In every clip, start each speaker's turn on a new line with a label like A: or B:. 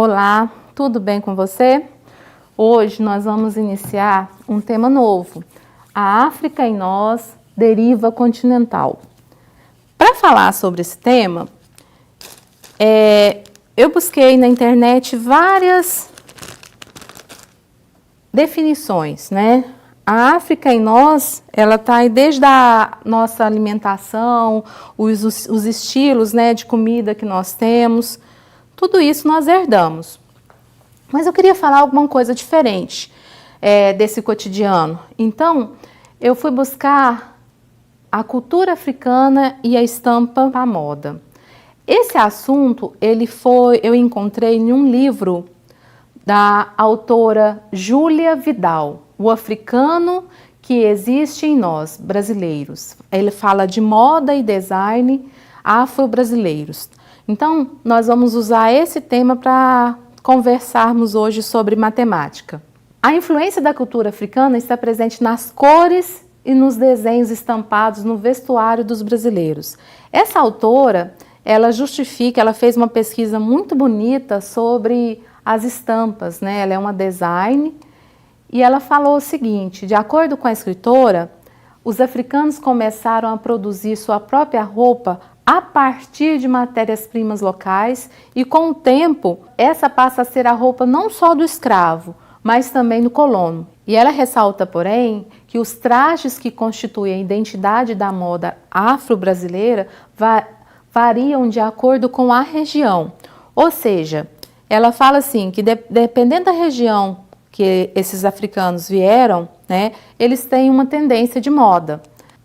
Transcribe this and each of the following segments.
A: Olá, tudo bem com você? Hoje nós vamos iniciar um tema novo, a África em nós, deriva continental. Para falar sobre esse tema, eu busquei na internet várias definições, né? A África em nós, ela está aí desde a nossa alimentação, os estilos, né, de comida que nós temos, tudo isso nós herdamos. Mas eu queria falar alguma coisa diferente desse cotidiano. Então, eu fui buscar a cultura africana e a estampa à moda. Esse assunto, eu encontrei em um livro da autora Júlia Vidal, O Africano que Existe em Nós, Brasileiros. Ele fala de moda e design afro-brasileiros. Então, nós vamos usar esse tema para conversarmos hoje sobre matemática. A influência da cultura africana está presente nas cores e nos desenhos estampados no vestuário dos brasileiros. Essa autora, ela fez uma pesquisa muito bonita sobre as estampas, né? Ela é uma design e ela falou o seguinte: de acordo com a escritora, os africanos começaram a produzir sua própria roupa a partir de matérias-primas locais e, com o tempo, essa passa a ser a roupa não só do escravo, mas também do colono. E ela ressalta, porém, que os trajes que constituem a identidade da moda afro-brasileira variam de acordo com a região. Ou seja, ela fala assim, que dependendo da região que esses africanos vieram, né, eles têm uma tendência de moda.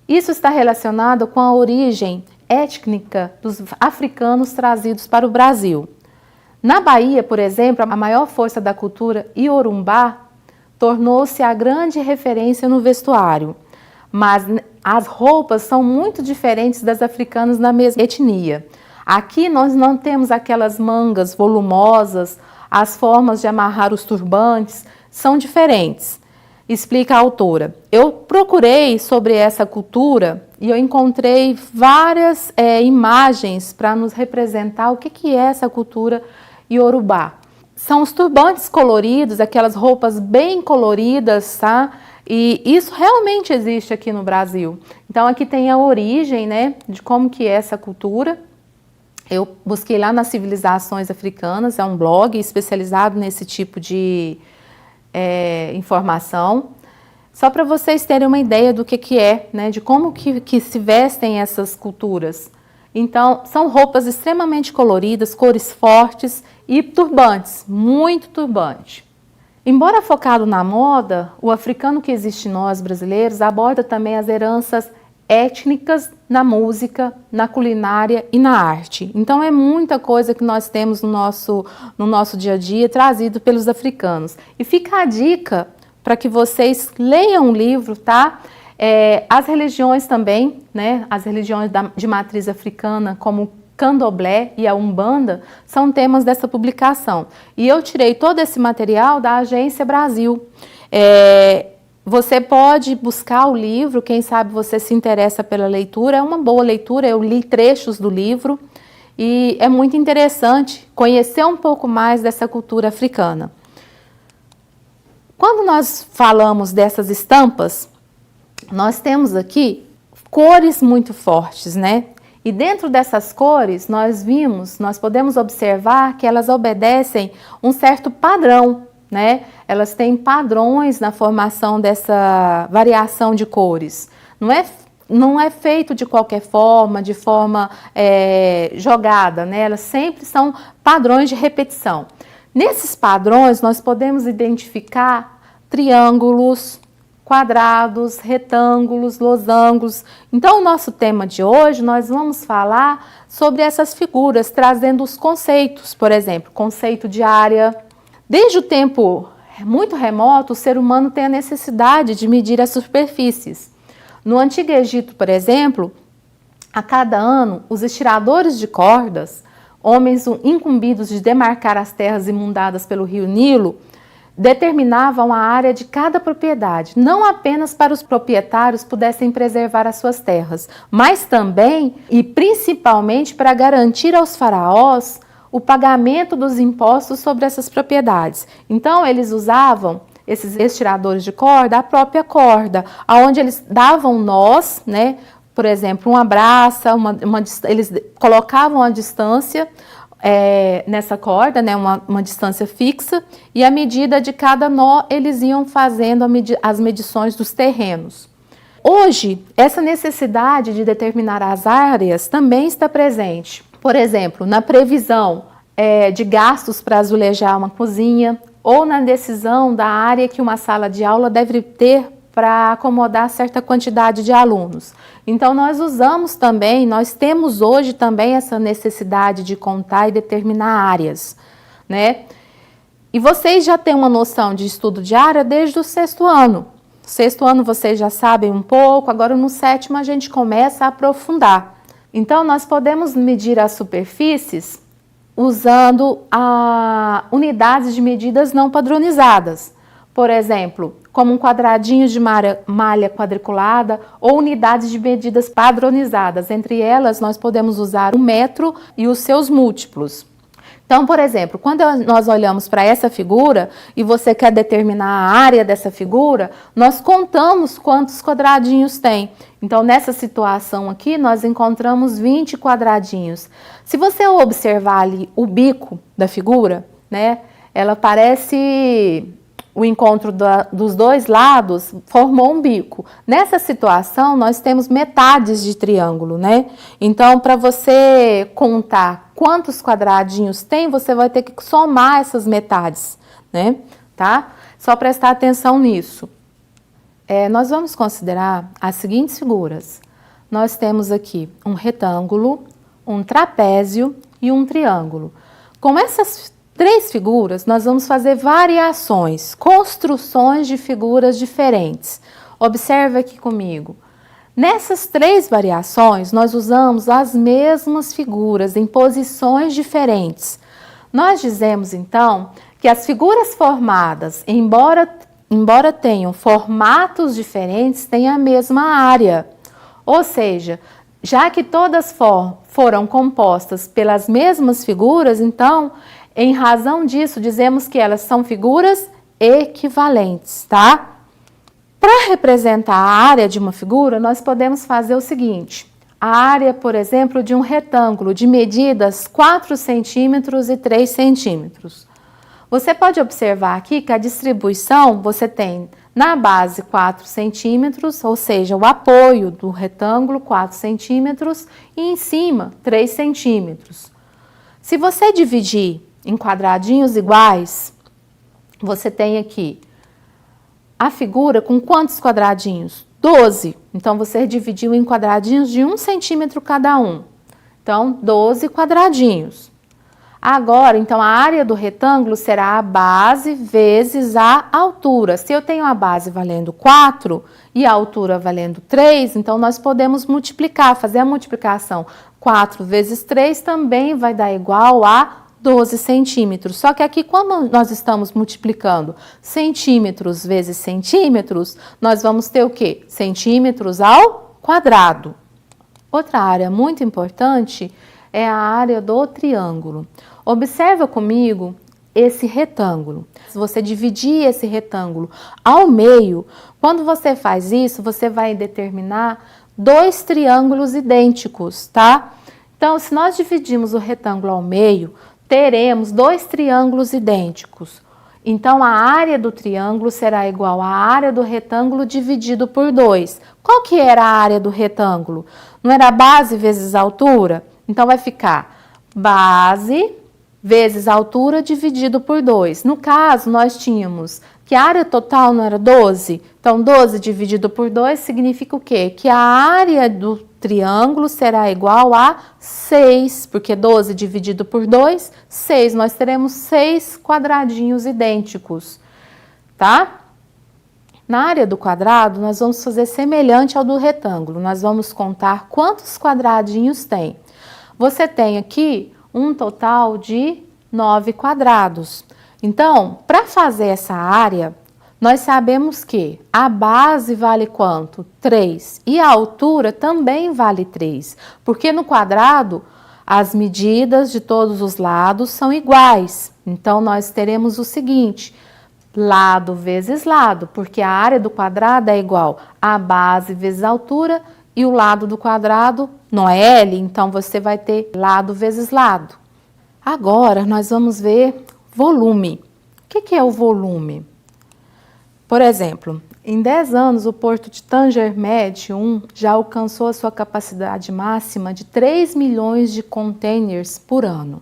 A: Isso está relacionado com a origem étnica dos africanos trazidos para o Brasil. Na Bahia, por exemplo, a maior força da cultura iorubá tornou-se a grande referência no vestuário, mas as roupas são muito diferentes das africanas da mesma etnia. Aqui nós não temos aquelas mangas volumosas, as formas de amarrar os turbantes são diferentes. Explica a autora. Eu procurei sobre essa cultura e eu encontrei várias imagens para nos representar o que é essa cultura iorubá. São os turbantes coloridos, aquelas roupas bem coloridas, tá? E isso realmente existe aqui no Brasil. Então aqui tem a origem, né, de como que é essa cultura. Eu busquei lá nas Civilizações Africanas, é um blog especializado nesse tipo de informação, só para vocês terem uma ideia do que é, né, de como que se vestem essas culturas. Então, são roupas extremamente coloridas, cores fortes e turbantes, muito turbante. Embora focado na moda, o africano que existe em nós, brasileiros, aborda também as heranças étnicas na música, na culinária e na arte. Então é muita coisa que nós temos no nosso dia a dia trazido pelos africanos. E fica a dica para que vocês leiam o livro, tá? As religiões também, né? As religiões de matriz africana, como o Candomblé e a Umbanda, são temas dessa publicação. E eu tirei todo esse material da Agência Brasil. Você pode buscar o livro, quem sabe você se interessa pela leitura, é uma boa leitura, eu li trechos do livro e é muito interessante conhecer um pouco mais dessa cultura africana. Quando nós falamos dessas estampas, nós temos aqui cores muito fortes, né? E dentro dessas cores, nós podemos observar que elas obedecem um certo padrão, né? Elas têm padrões na formação dessa variação de cores. Não é feito de qualquer forma, de forma jogada, né? Elas sempre são padrões de repetição. Nesses padrões, nós podemos identificar triângulos, quadrados, retângulos, losangos. Então, o nosso tema de hoje, nós vamos falar sobre essas figuras, trazendo os conceitos, por exemplo, conceito de área. Desde o tempo muito remoto, o ser humano tem a necessidade de medir as superfícies. No Antigo Egito, por exemplo, a cada ano, os estiradores de cordas, homens incumbidos de demarcar as terras inundadas pelo rio Nilo, determinavam a área de cada propriedade, não apenas para os proprietários pudessem preservar as suas terras, mas também e principalmente para garantir aos faraós o pagamento dos impostos sobre essas propriedades. Então, eles usavam esses estiradores de corda, a própria corda, onde eles davam nós, né? Por exemplo, uma braça, eles colocavam a distância nessa corda, né? Uma distância fixa, e à medida de cada nó, eles iam fazendo as medições dos terrenos. Hoje, essa necessidade de determinar as áreas também está presente. Por exemplo, na previsão de gastos para azulejar uma cozinha, ou na decisão da área que uma sala de aula deve ter para acomodar certa quantidade de alunos. Então, nós temos hoje também essa necessidade de contar e determinar áreas, né? E vocês já têm uma noção de estudo de área desde o 6º ano. No 6º ano vocês já sabem um pouco, agora no 7º a gente começa a aprofundar. Então, nós podemos medir as superfícies usando unidades de medidas não padronizadas. Por exemplo, como um quadradinho de malha quadriculada ou unidades de medidas padronizadas. Entre elas, nós podemos usar o metro e os seus múltiplos. Então, por exemplo, quando nós olhamos para essa figura e você quer determinar a área dessa figura, nós contamos quantos quadradinhos tem. Então, nessa situação aqui, nós encontramos 20 quadradinhos. Se você observar ali o bico da figura, né, ela parece o encontro dos dois lados formou um bico. Nessa situação, nós temos metades de triângulo, né? Então, para você contar quantos quadradinhos tem, você vai ter que somar essas metades, né? Tá? Só prestar atenção nisso. Nós vamos considerar as seguintes figuras. Nós temos aqui um retângulo, um trapézio e um triângulo. Com essas 3 figuras, nós vamos fazer variações, construções de figuras diferentes. Observe aqui comigo. Nessas 3 variações, nós usamos as mesmas figuras em posições diferentes. Nós dizemos, então, que as figuras formadas, embora tenham formatos diferentes, têm a mesma área. Ou seja, já que todas foram compostas pelas mesmas figuras, então, em razão disso, dizemos que elas são figuras equivalentes, tá? Para representar a área de uma figura, nós podemos fazer o seguinte. A área, por exemplo, de um retângulo de medidas 4 centímetros e 3 centímetros. Você pode observar aqui que a distribuição você tem na base 4 centímetros, ou seja, o apoio do retângulo 4 centímetros e em cima 3 centímetros. Se você dividir em quadradinhos iguais, você tem aqui a figura com quantos quadradinhos? 12. Então, você dividiu em quadradinhos de 1 centímetro cada um. Então, 12 quadradinhos. Agora, então, a área do retângulo será a base vezes a altura. Se eu tenho a base valendo 4 e a altura valendo 3, então nós podemos multiplicar, fazer a multiplicação. 4 vezes 3 também vai dar igual a 12 centímetros. Só que aqui, quando nós estamos multiplicando centímetros vezes centímetros, nós vamos ter o quê? Centímetros ao quadrado. Outra área muito importante é a área do triângulo. Observa comigo esse retângulo. Se você dividir esse retângulo ao meio, quando você faz isso, você vai determinar 2 triângulos idênticos, tá? Então, se nós dividirmos o retângulo ao meio, teremos 2 triângulos idênticos. Então, a área do triângulo será igual à área do retângulo dividido por 2. Qual que era a área do retângulo? Não era base vezes altura? Então, vai ficar base vezes altura dividido por 2. No caso, nós tínhamos que a área total não era 12. Então, 12 dividido por 2 significa o quê? Que a área do triângulo será igual a 6, porque 12 dividido por 2, 6. Nós teremos 6 quadradinhos idênticos, tá? Na área do quadrado, nós vamos fazer semelhante ao do retângulo. Nós vamos contar quantos quadradinhos tem. Você tem aqui um total de 9 quadrados. Então, para fazer essa área, nós sabemos que a base vale quanto? 3. E a altura também vale 3. Porque no quadrado, as medidas de todos os lados são iguais. Então, nós teremos o seguinte, lado vezes lado, porque a área do quadrado é igual a base vezes a altura e o lado do quadrado não é L, então você vai ter lado vezes lado. Agora, nós vamos ver volume. O que é o volume? Por exemplo, em 10 anos, o porto de Tanger Med 1 já alcançou a sua capacidade máxima de 3 milhões de containers por ano.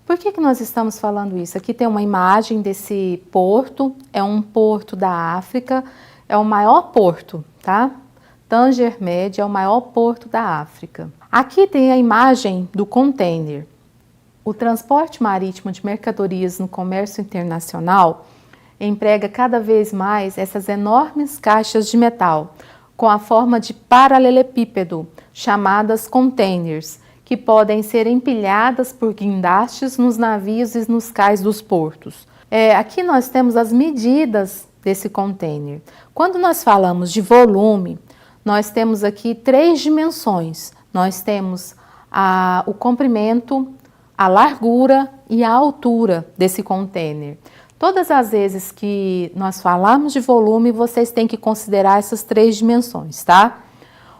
A: Por que nós estamos falando isso? Aqui tem uma imagem desse porto, é um porto da África, é o maior porto, tá? Tanger Med é o maior porto da África. Aqui tem a imagem do container. O transporte marítimo de mercadorias no comércio internacional emprega cada vez mais essas enormes caixas de metal com a forma de paralelepípedo, chamadas containers, que podem ser empilhadas por guindastes nos navios e nos cais dos portos. Aqui nós temos as medidas desse container. Quando nós falamos de volume, nós temos aqui 3 dimensões. Nós temos o comprimento, a largura e a altura desse container. Todas as vezes que nós falamos de volume, vocês têm que considerar essas 3 dimensões, tá?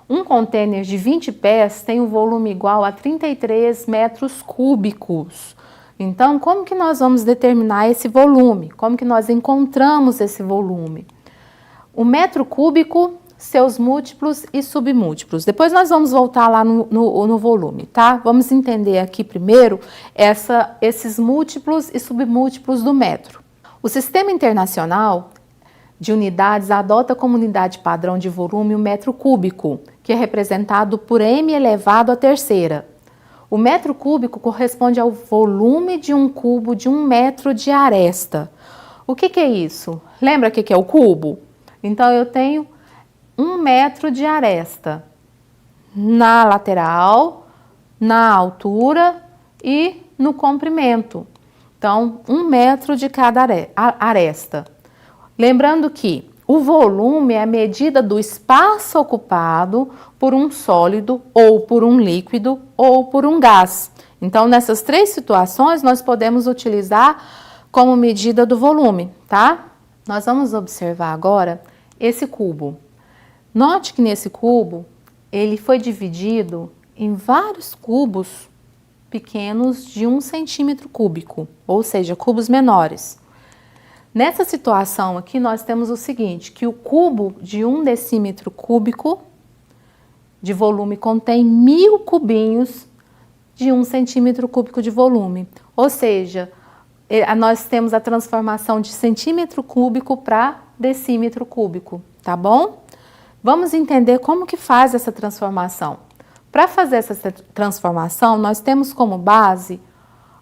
A: Um container de 20 pés tem um volume igual a 33 metros cúbicos. Então, como que nós vamos determinar esse volume? Como que nós encontramos esse volume? O metro cúbico, seus múltiplos e submúltiplos. Depois nós vamos voltar lá no volume, tá? Vamos entender aqui primeiro esses múltiplos e submúltiplos do metro. O Sistema Internacional de Unidades adota como unidade padrão de volume o metro cúbico, que é representado por m elevado à terceira. O metro cúbico corresponde ao volume de um cubo de 1 metro de aresta. O que é isso? Lembra o que é o cubo? Então, eu tenho 1 metro de aresta na lateral, na altura e no comprimento. Então, 1 metro de cada aresta. Lembrando que o volume é a medida do espaço ocupado por um sólido, ou por um líquido, ou por um gás. Então, nessas 3 situações, nós podemos utilizar como medida do volume, tá? Nós vamos observar agora esse cubo. Note que nesse cubo, ele foi dividido em vários cubos pequenos de 1 centímetro cúbico, ou seja, cubos menores. Nessa situação aqui, nós temos o seguinte, que o cubo de 1 decímetro cúbico de volume contém 1000 cubinhos de 1 centímetro cúbico de volume. Ou seja, nós temos a transformação de centímetro cúbico para decímetro cúbico, tá bom? Vamos entender como que faz essa transformação. Para fazer essa transformação, nós temos como base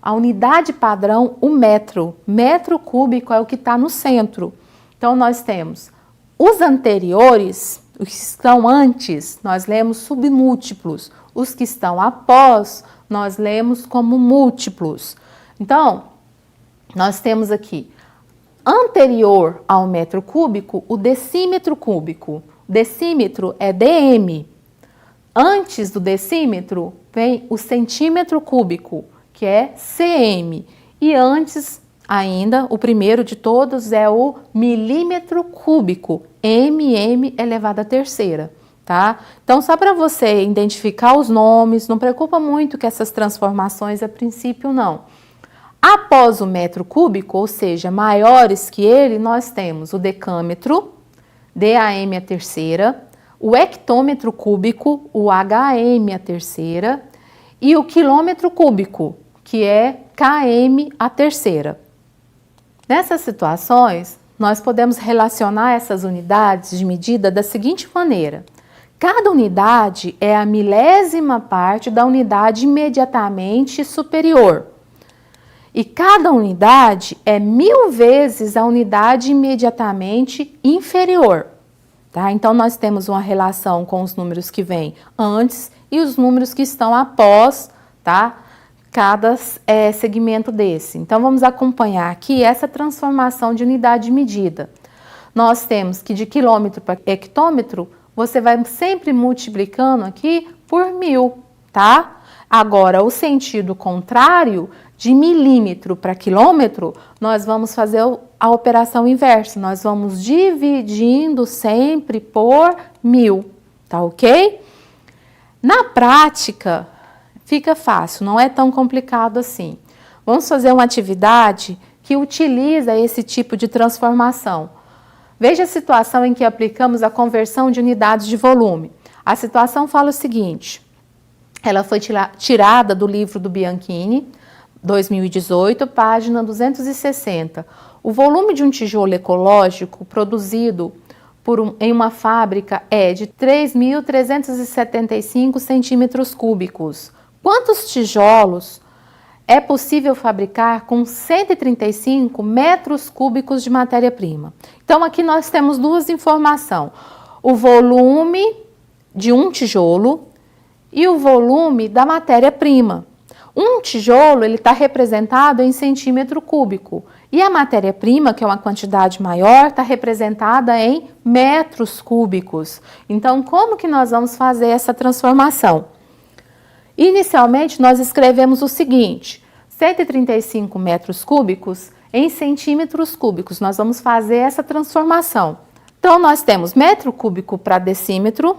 A: a unidade padrão, o metro. Metro cúbico é o que está no centro. Então, nós temos os anteriores, os que estão antes, nós lemos submúltiplos. Os que estão após, nós lemos como múltiplos. Então, nós temos aqui, anterior ao metro cúbico, o decímetro cúbico. Decímetro é dm. Antes do decímetro vem o centímetro cúbico, que é cm. E antes ainda, o primeiro de todos é o milímetro cúbico, mm elevado à terceira, tá? Então, só para você identificar os nomes, não preocupa muito que essas transformações a princípio não. Após o metro cúbico, ou seja, maiores que ele, nós temos o decâmetro, DAM à terceira, o hectômetro cúbico, o HM à terceira, e o quilômetro cúbico, que é KM à terceira. Nessas situações, nós podemos relacionar essas unidades de medida da seguinte maneira. Cada unidade é a milésima parte da unidade imediatamente superior. E cada unidade é 1000 vezes a unidade imediatamente inferior. Tá? Então, nós temos uma relação com os números que vêm antes e os números que estão após, tá? Cada segmento desse. Então, vamos acompanhar aqui essa transformação de unidade de medida. Nós temos que de quilômetro para hectômetro, você vai sempre multiplicando aqui por 1000, tá? Agora, o sentido contrário, de milímetro para quilômetro, nós vamos fazer a operação inversa. Nós vamos dividindo sempre por 1000, tá ok? Na prática, fica fácil, não é tão complicado assim. Vamos fazer uma atividade que utiliza esse tipo de transformação. Veja a situação em que aplicamos a conversão de unidades de volume. A situação fala o seguinte: ela foi tirada do livro do Bianchini, 2018, página 260. O volume de um tijolo ecológico produzido em uma fábrica é de 3.375 centímetros cúbicos. Quantos tijolos é possível fabricar com 135 metros cúbicos de matéria-prima? Então, aqui nós temos duas informações: o volume de um tijolo e o volume da matéria-prima. Um tijolo, ele está representado em centímetro cúbico, e a matéria-prima, que é uma quantidade maior, está representada em metros cúbicos. Então, como que nós vamos fazer essa transformação? Inicialmente, nós escrevemos o seguinte: 135 metros cúbicos em centímetros cúbicos. Nós vamos fazer essa transformação. Então, nós temos metro cúbico para decímetro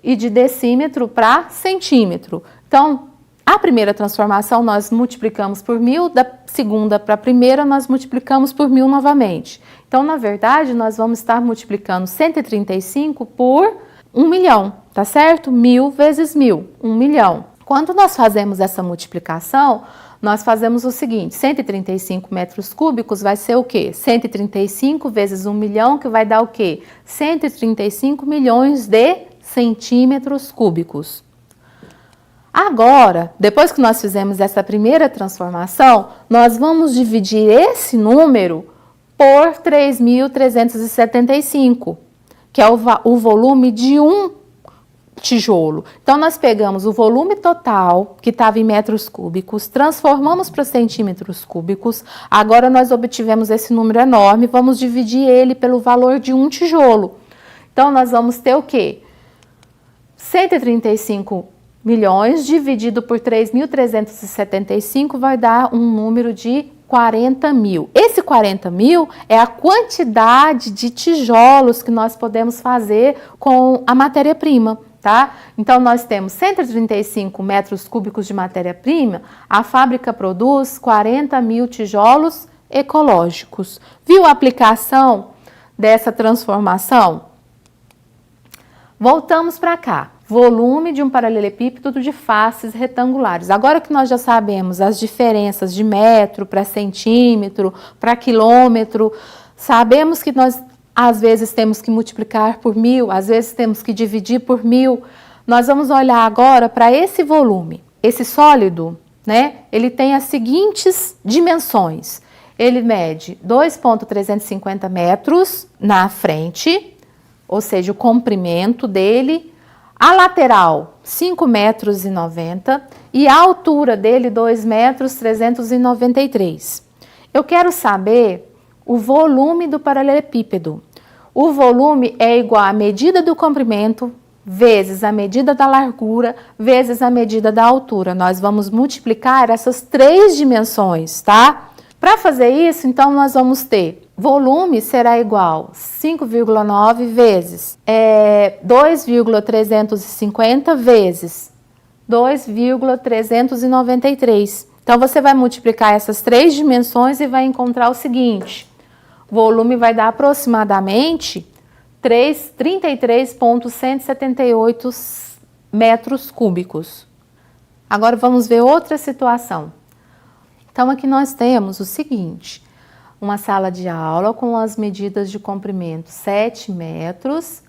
A: e de decímetro para centímetro. Então, a primeira transformação nós multiplicamos por 1000, da segunda para a primeira nós multiplicamos por 1000 novamente. Então, na verdade, nós vamos estar multiplicando 135 por 1 milhão, tá certo? 1000 vezes 1000, 1 milhão. Quando nós fazemos essa multiplicação, nós fazemos o seguinte: 135 metros cúbicos vai ser o quê? 135 vezes 1 milhão, que vai dar o quê? 135 milhões de centímetros cúbicos. Agora, depois que nós fizemos essa primeira transformação, nós vamos dividir esse número por 3.375, que é o volume de um tijolo. Então, nós pegamos o volume total, que estava em metros cúbicos, transformamos para centímetros cúbicos, agora nós obtivemos esse número enorme, vamos dividir ele pelo valor de um tijolo. Então, nós vamos ter o quê? 135 milhões dividido por 3.375 vai dar um número de 40 mil. Esse 40 mil é a quantidade de tijolos que nós podemos fazer com a matéria-prima, tá? Então, nós temos 135 metros cúbicos de matéria-prima, a fábrica produz 40 mil tijolos ecológicos. Viu a aplicação dessa transformação? Voltamos para cá. Volume de um paralelepípedo de faces retangulares. Agora que nós já sabemos as diferenças de metro para centímetro, para quilômetro, sabemos que nós às vezes temos que multiplicar por 1000, às vezes temos que dividir por 1000. Nós vamos olhar agora para esse volume. Esse sólido, né? Ele tem as seguintes dimensões. Ele mede 2,350 metros na frente, ou seja, o comprimento dele. A lateral, 5,90 metros e a altura dele, 2,393 metros. Eu quero saber o volume do paralelepípedo. O volume é igual à medida do comprimento vezes a medida da largura vezes a medida da altura. Nós vamos multiplicar essas três dimensões, tá? Para fazer isso, então, nós vamos ter volume será igual 5,9 vezes 2,350 vezes 2,393. Então, você vai multiplicar essas três dimensões e vai encontrar o seguinte: o volume vai dar aproximadamente 33,178 metros cúbicos. Agora, vamos ver outra situação. Então, aqui nós temos o seguinte: uma sala de aula com as medidas de comprimento 7 metros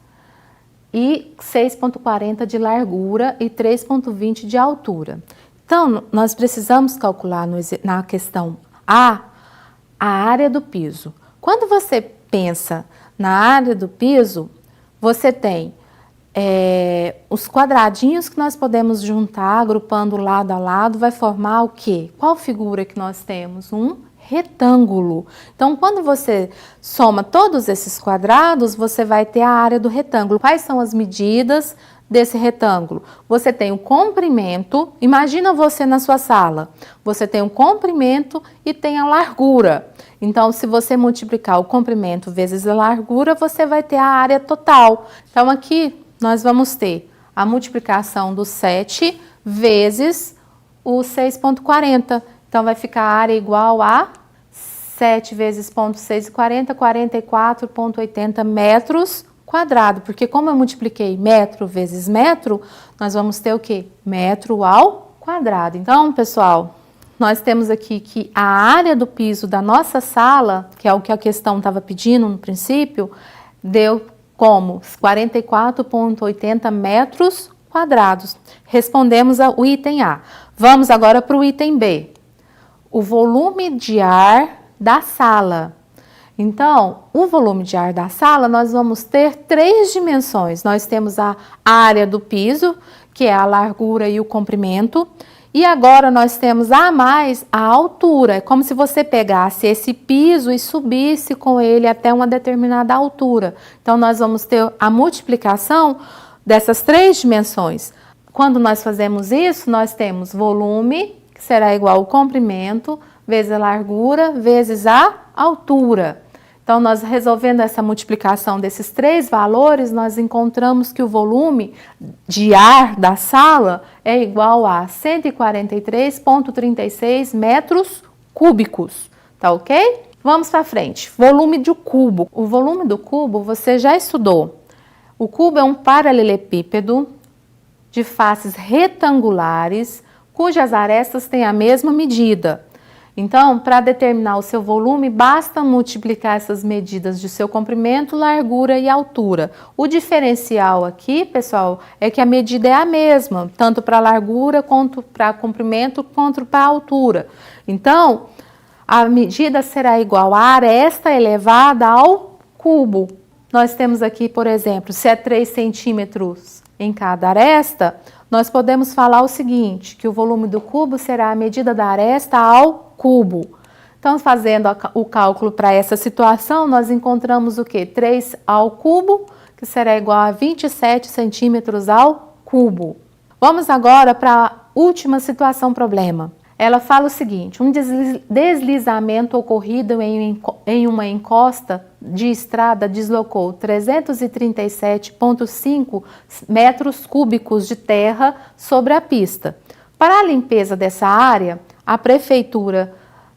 A: e 6,40 de largura e 3,20 de altura. Então, nós precisamos calcular na questão A área do piso. Quando você pensa na área do piso, você tem os quadradinhos que nós podemos juntar, agrupando lado a lado, vai formar o quê? Qual figura que nós temos? Um retângulo. Então, quando você soma todos esses quadrados, você vai ter a área do retângulo. Quais são as medidas desse retângulo? Você tem o comprimento, imagina você na sua sala, você tem o comprimento e tem a largura. Então, se você multiplicar o comprimento vezes a largura, você vai ter a área total. Então, aqui nós vamos ter a multiplicação do 7 vezes o 6,40. Então, vai ficar a área igual a 7 vezes 0,640, 44,80 metros quadrados. Porque como eu multipliquei metro vezes metro, nós vamos ter o quê? Metro ao quadrado. Então, pessoal, nós temos aqui que a área do piso da nossa sala, que é o que a questão estava pedindo no princípio, deu como 44,80 metros quadrados. Respondemos ao item A. Vamos agora para o item B. O volume de ar da sala. Então, o volume de ar da sala, nós vamos ter 3 dimensões. Nós temos a área do piso, que é a largura e o comprimento. E agora nós temos a mais a altura. É como se você pegasse esse piso e subisse com ele até uma determinada altura. Então, nós vamos ter a multiplicação dessas 3 dimensões. Quando nós fazemos isso, nós temos volume, que será igual ao comprimento, vezes a largura, vezes a altura. Então, nós resolvendo essa multiplicação desses 3 valores, nós encontramos que o volume de ar da sala é igual a 143,36 metros cúbicos. Tá ok? Vamos para frente. Volume do cubo. O volume do cubo você já estudou. O cubo é um paralelepípedo de faces retangulares, cujas arestas têm a mesma medida. Então, para determinar o seu volume, basta multiplicar essas medidas de seu comprimento, largura e altura. O diferencial aqui, pessoal, é que a medida é a mesma, tanto para a largura, quanto para comprimento, quanto para a altura. Então, a medida será igual à aresta elevada ao cubo. Nós temos aqui, por exemplo, se é 3 centímetros em cada aresta, nós podemos falar o seguinte, que o volume do cubo será a medida da aresta ao cubo. Então, fazendo o cálculo para essa situação, nós encontramos o quê? 3 ao cubo, que será igual a 27 centímetros ao cubo. Vamos agora para a última situação problema. Ela fala o seguinte, um deslizamento ocorrido em uma encosta de estrada deslocou 337,5 metros cúbicos de terra sobre a pista. Para a limpeza dessa área, a prefeitura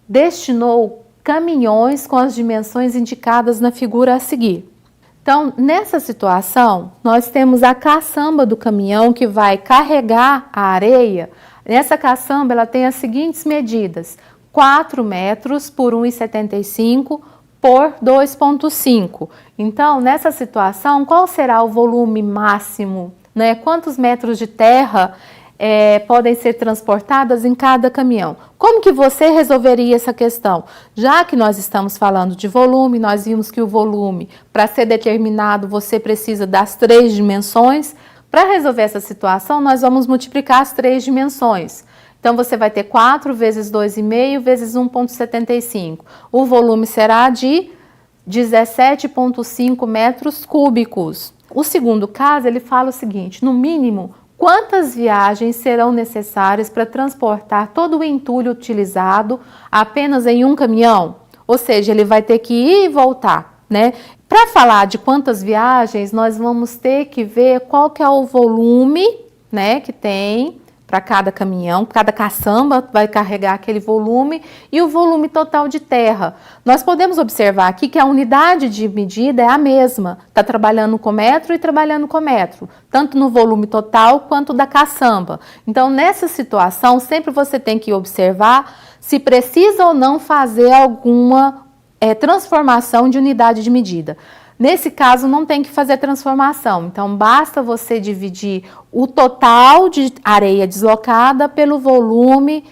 A: destinou caminhões com as dimensões indicadas na figura a seguir. Então, nessa situação, nós temos a caçamba do caminhão que vai carregar a areia. Nessa caçamba, ela tem as seguintes medidas: 4 metros por 1,75 por 2,5. Então, nessa situação, qual será o volume máximo, né? Quantos metros de terra podem ser transportadas em cada caminhão? Como que você resolveria essa questão? Já que nós estamos falando de volume, nós vimos que o volume, para ser determinado, você precisa das 3 dimensões. Para resolver essa situação, nós vamos multiplicar as 3 dimensões. Então, você vai ter 4 vezes 2,5 vezes 1,75. O volume será de 17,5 metros cúbicos. O segundo caso, ele fala o seguinte, no mínimo, quantas viagens serão necessárias para transportar todo o entulho utilizado apenas em um caminhão? Ou seja, ele vai ter que ir e voltar, né? Para falar de quantas viagens, nós vamos ter que ver qual que é o volume, né, que tem para cada caminhão, cada caçamba vai carregar aquele volume e o volume total de terra. Nós podemos observar aqui que a unidade de medida é a mesma, está trabalhando com metro e trabalhando com metro, tanto no volume total quanto da caçamba. Então, nessa situação, sempre você tem que observar se precisa ou não fazer alguma transformação de unidade de medida. Nesse caso, não tem que fazer transformação, então basta você dividir o total de areia deslocada pelo volume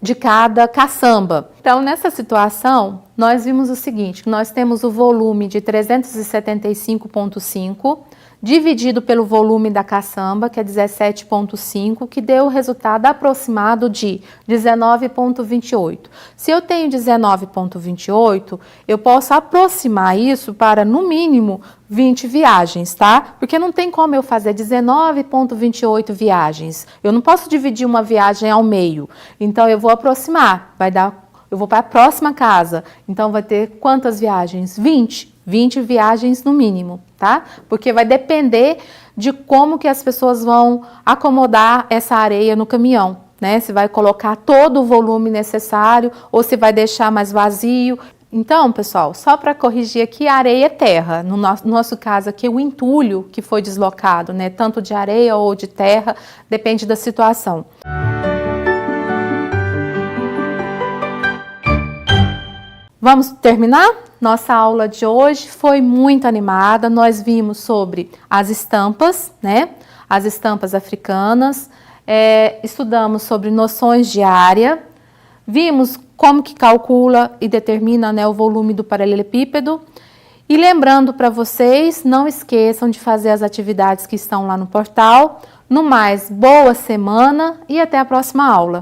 A: de cada caçamba. Então, nessa situação, nós vimos o seguinte, nós temos o volume de 375,5 dividido pelo volume da caçamba, que é 17,5, que deu o resultado aproximado de 19,28. Se eu tenho 19,28, eu posso aproximar isso para, no mínimo, 20 viagens, tá? Porque não tem como eu fazer 19,28 viagens. Eu não posso dividir uma viagem ao meio. Então, eu vou aproximar. Eu vou para a próxima casa. Então, vai ter quantas viagens? 20. 20 viagens no mínimo, tá? Porque vai depender de como que as pessoas vão acomodar essa areia no caminhão, né? Se vai colocar todo o volume necessário ou se vai deixar mais vazio. Então, pessoal, só para corrigir aqui, a areia é terra. No nosso caso aqui, o entulho que foi deslocado, né? Tanto de areia ou de terra, depende da situação. Vamos terminar? Nossa aula de hoje foi muito animada. Nós vimos sobre as estampas, né? As estampas africanas. Estudamos sobre noções de área. Vimos como que calcula e determina, né, o volume do paralelepípedo. E lembrando para vocês, não esqueçam de fazer as atividades que estão lá no portal. No mais, boa semana e até a próxima aula.